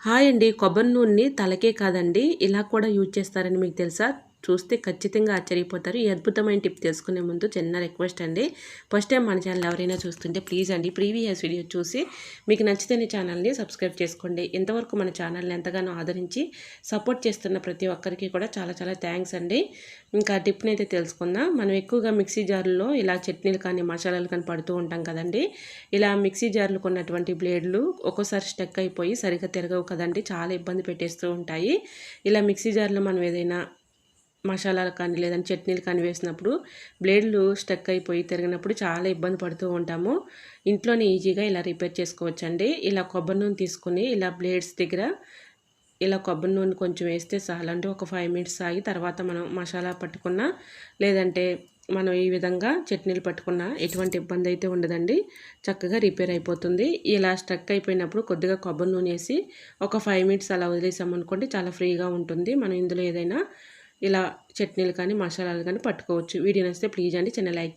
Hi అండి. కొబ్బరి నూనెని తలకే కాదండి, ఇలా కూడా యూజ్ చేస్తారని మీకు తెలుసా? చూస్తే ఖచ్చితంగా ఆశ్చర్యపోతారు. ఈ అద్భుతమైన టిప్ తెలుసుకునే ముందు చిన్న రిక్వెస్ట్ అండి. ఫస్ట్ టైం మన ఛానల్ ఎవరైనా చూస్తుంటే ప్లీజ్ అండి, ప్రీవియస్ వీడియో చూసి మీకు నచ్చితేనే ఛానల్ని సబ్స్క్రైబ్ చేసుకోండి. ఇంతవరకు మన ఛానల్ని ఎంతగానో ఆదరించి సపోర్ట్ చేస్తున్న ప్రతి ఒక్కరికి కూడా చాలా చాలా థ్యాంక్స్ అండి. ఇంకా టిప్ని అయితే తెలుసుకుందాం. మనం ఎక్కువగా మిక్సీ జార్లో ఇలా చట్నీలు కానీ మసాలాలు కానీ పడుతూ ఉంటాం కదండి. ఇలా మిక్సీ జార్లు కొన్నటువంటి బ్లేడ్లు ఒక్కోసారి స్టక్ అయిపోయి సరిగ్గా తిరగవు కదండి, చాలా ఇబ్బంది పెట్టేస్తూ ఉంటాయి. ఇలా మిక్సీ జార్లో మనం ఏదైనా మసాలాలు కానీ లేదంటే చట్నీలు కానీ వేసినప్పుడు బ్లేడ్లు స్టక్ అయిపోయి తిరిగినప్పుడు చాలా ఇబ్బంది పడుతూ ఉంటాము. ఇంట్లోనే ఈజీగా ఇలా రిపేర్ చేసుకోవచ్చండి. ఇలా కొబ్బరి నూనె తీసుకుని ఇలా బ్లేడ్స్ దగ్గర ఇలా కొబ్బరి నూనె కొంచెం వేస్తే చాలండి. ఒక 5 మినిట్స్ ఆగి తర్వాత మనం మసాలా పట్టుకున్నా లేదంటే మనం ఈ విధంగా చట్నీలు పట్టుకున్నా ఎటువంటి ఇబ్బంది అయితే ఉండదండి. చక్కగా రిపేర్ అయిపోతుంది. ఇలా స్టక్ అయిపోయినప్పుడు కొద్దిగా కొబ్బరి నూనె వేసి ఒక 5 మినిట్స్ అలా వదిలేసామనుకోండి, చాలా ఫ్రీగా ఉంటుంది. మనం ఇందులో ఏదైనా ఇలా చట్నీలు కానీ మసాలాలు కానీ పట్టుకోవచ్చు. వీడియో నచ్చితే ప్లీజ్ అండి చిన్న లైక్